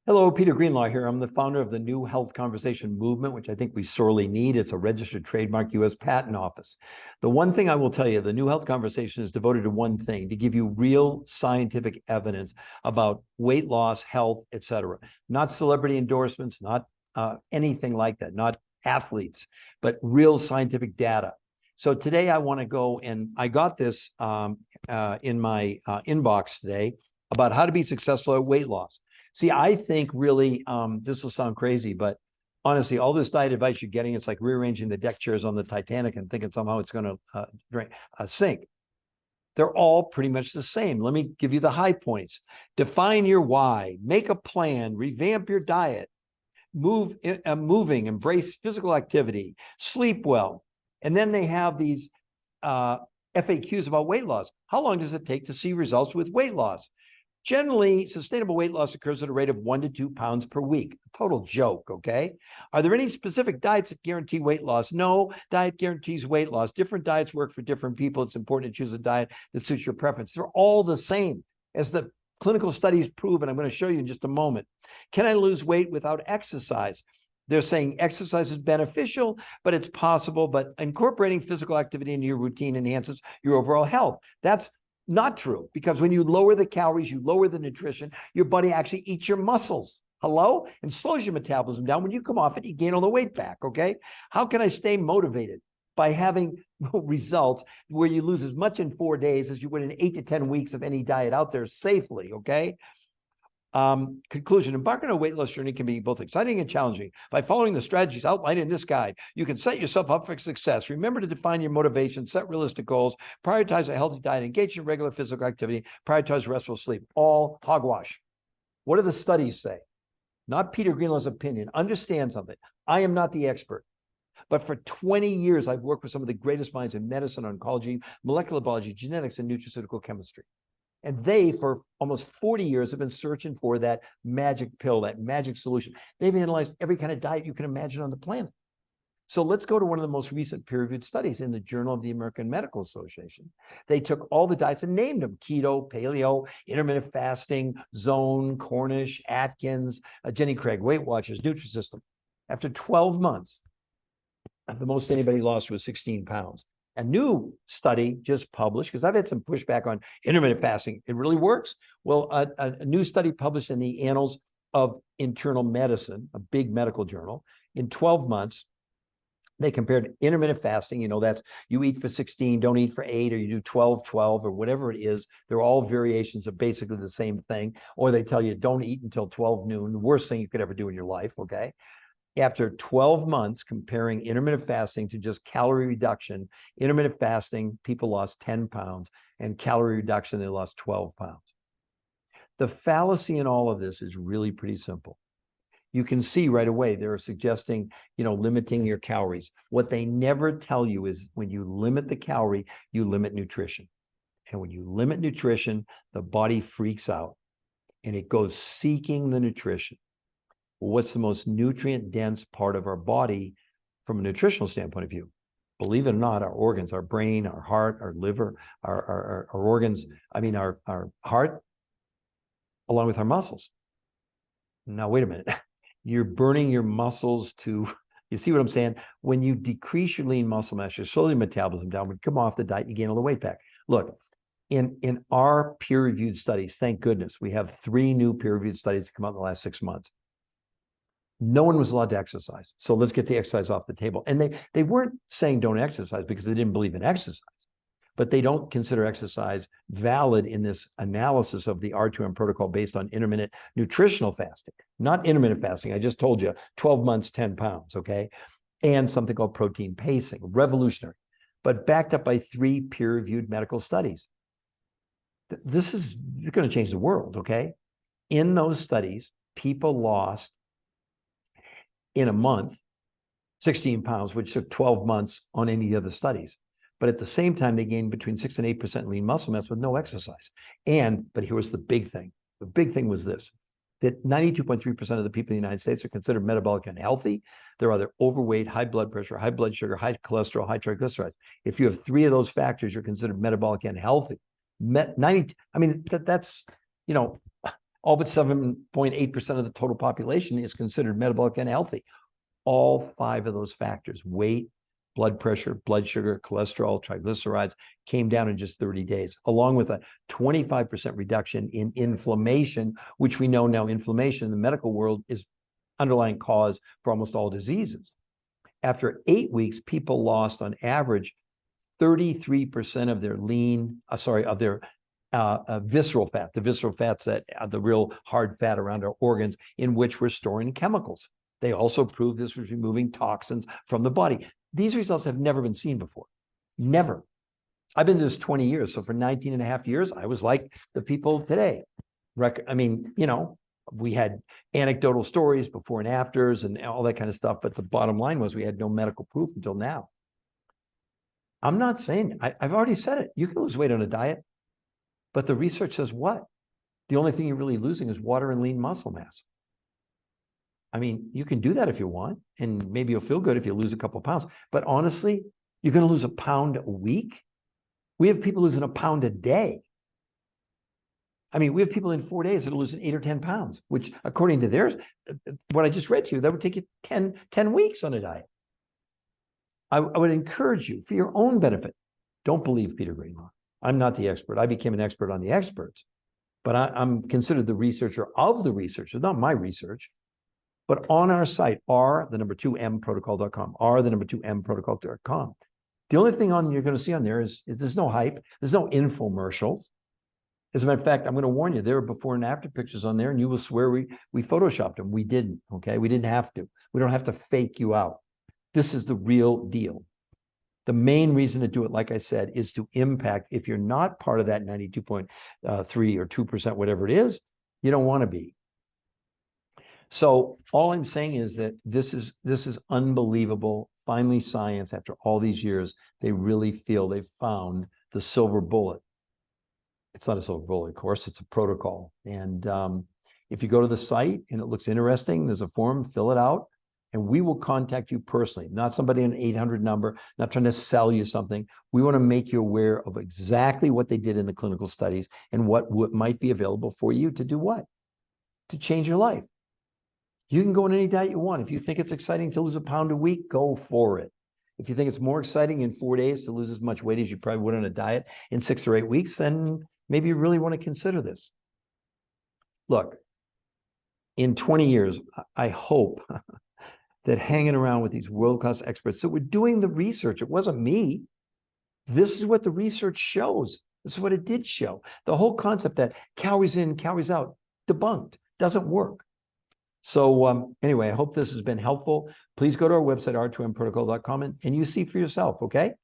Hello, Peter Greenlaw here. I'm the founder of the New Health Conversation movement, which I think we sorely need. It's a registered trademark, U.S. Patent Office. The one thing I will tell you, the New Health Conversation is devoted to one thing, to give you real scientific evidence about weight loss, health, etc. Not celebrity endorsements, not anything like that, not athletes, but real scientific data. So today I want to go, and I got this in my inbox today about how to be successful at weight loss. See, I think really, this will sound crazy, but honestly, all this diet advice you're getting, it's like rearranging the deck chairs on the Titanic and thinking somehow it's going to sink. They're all pretty much the same. Let me give you the high points. Define your why, make a plan, revamp your diet, moving, embrace physical activity, sleep well. And then they have these FAQs about weight loss. How long does it take to see results with weight loss? Generally, sustainable weight loss occurs at a rate of 1 to 2 pounds per week. A total joke, okay? Are there any specific diets that guarantee weight loss? No diet guarantees weight loss. Different diets work for different people. It's important to choose a diet that suits your preference. They're all the same, as the clinical studies prove, and I'm going to show you in just a moment. Can I lose weight without exercise? They're saying exercise is beneficial, but it's possible, but incorporating physical activity into your routine enhances your overall health. That's not true, because when you lower the calories, you lower the nutrition, your body actually eats your muscles. Hello? And slows your metabolism down. When you come off it, you gain all the weight back, okay? How can I stay motivated? By having results where you lose as much in 4 days as you would in 8 to 10 weeks of any diet out there safely, okay? Conclusion, embarking on a weight loss journey can be both exciting and challenging. By following the strategies outlined in this guide, you can set yourself up for success. Remember to define your motivation, set realistic goals, prioritize a healthy diet, engage in regular physical activity, prioritize restful sleep. All hogwash. What do the studies say? Not Peter Greenlaw's opinion. Understand something. I am not the expert. But for 20 years, I've worked with some of the greatest minds in medicine, oncology, molecular biology, genetics, and nutraceutical chemistry. And they, for almost 40 years, have been searching for that magic pill, that magic solution. They've analyzed every kind of diet you can imagine on the planet. So let's go to one of the most recent peer-reviewed studies in the Journal of the American Medical Association. They took all the diets and named them: keto, paleo, intermittent fasting, zone, Cornish, Atkins, Jenny Craig, Weight Watchers, Nutrisystem. After 12 months, the most anybody lost was 16 pounds. A new study just published, because I've had some pushback on intermittent fasting. It really works. Well, a new study published in the Annals of Internal Medicine, a big medical journal, in 12 months, they compared intermittent fasting. You know, that's you eat for 16, don't eat for 8, or you do 12, 12, or whatever it is. They're all variations of basically the same thing. Or they tell you don't eat until 12 noon, the worst thing you could ever do in your life, okay? After 12 months comparing intermittent fasting to just calorie reduction, intermittent fasting, people lost 10 pounds, and calorie reduction, they lost 12 pounds. The fallacy in all of this is really pretty simple. You can see right away they're suggesting, limiting your calories. What they never tell you is when you limit the calorie, you limit nutrition. And when you limit nutrition, the body freaks out and it goes seeking the nutrition. What's the most nutrient-dense part of our body from a nutritional standpoint of view? Believe it or not, our organs, our brain, our heart, our liver, our organs, our heart, along with our muscles. Now, wait a minute. You're burning your muscles to, you see what I'm saying? When you decrease your lean muscle mass, you're slowly metabolism down. When you come off the diet, you gain all the weight back. Look, in our peer-reviewed studies, thank goodness, we have 3 new peer-reviewed studies that come out in the last 6 months. No one was allowed to exercise. So let's get the exercise off the table. And they weren't saying don't exercise because they didn't believe in exercise, but they don't consider exercise valid in this analysis of the R2M protocol based on intermittent nutritional fasting, not intermittent fasting. I just told you 12 months, 10 pounds, okay? And something called protein pacing, revolutionary, but backed up by 3 peer-reviewed medical studies. This is going to change the world, okay? In those studies, people lost in a month 16 pounds, which took 12 months on any of the studies. But at the same time, they gained between 6 and 8% lean muscle mass with no exercise. But here was the big thing. The big thing was this, that 92.3% of the people in the United States are considered metabolic unhealthy. They're either overweight, high blood pressure, high blood sugar, high cholesterol, high triglycerides. If you have 3 of those factors, you're considered metabolic unhealthy. That's, All but 7.8% of the total population is considered metabolic unhealthy. All 5 of those factors, weight, blood pressure, blood sugar, cholesterol, triglycerides, came down in just 30 days, along with a 25% reduction in inflammation, which we know now inflammation in the medical world is underlying cause for almost all diseases. After 8 weeks, people lost on average 33% of their visceral fat. The visceral fat's that the real hard fat around our organs in which we're storing chemicals. They also proved this was removing toxins from the body. These results have never been seen before. Never. I've been doing this 20 years. So for 19 and a half years, I was like the people today. I mean, you know, we had anecdotal stories before and afters and all that kind of stuff. But the bottom line was we had no medical proof until now. I'm not saying, I've already said it. You can lose weight on a diet. But the research says what? The only thing you're really losing is water and lean muscle mass. I mean, you can do that if you want, and maybe you'll feel good if you lose a couple of pounds. But honestly, you're going to lose a pound a week. We have people losing a pound a day. I mean, we have people in 4 days that are losing 8 or 10 pounds, which according to theirs, what I just read to you, that would take you 10 weeks on a diet. I would encourage you for your own benefit. Don't believe Peter Greenlaw. I'm not the expert. I became an expert on the experts, but I'm considered the researcher of the researchers, not my research. But on our site, R2M Protocol.com, R2M Protocol.com. The only thing you're going to see on there is there's no hype. There's no infomercials. As a matter of fact, I'm going to warn you, there are before and after pictures on there, and you will swear we photoshopped them. We didn't, okay? We didn't have to. We don't have to fake you out. This is the real deal. The main reason to do it, like I said, is to impact. If you're not part of that 92.3 or 2%, whatever it is, you don't want to be. So all I'm saying is that this is unbelievable. Finally, science, after all these years, they really feel they've found the silver bullet. It's not a silver bullet, of course, it's a protocol. And if you go to the site and it looks interesting, there's a form, fill it out, and we will contact you personally, not somebody on an 800 number, not trying to sell you something. We want to make you aware of exactly what they did in the clinical studies and what might be available for you to do what? To change your life. You can go on any diet you want. If you think it's exciting to lose a pound a week, go for it. If you think it's more exciting in 4 days to lose as much weight as you probably would on a diet in 6 or 8 weeks, then maybe you really want to consider this. Look, in 20 years, I hope that hanging around with these world-class experts that were doing the research, it wasn't me. This is what the research shows. This is what it did show. The whole concept that calories in, calories out, debunked, doesn't work. So anyway, I hope this has been helpful. Please go to our website, r2mprotocol.com, and you see for yourself, okay?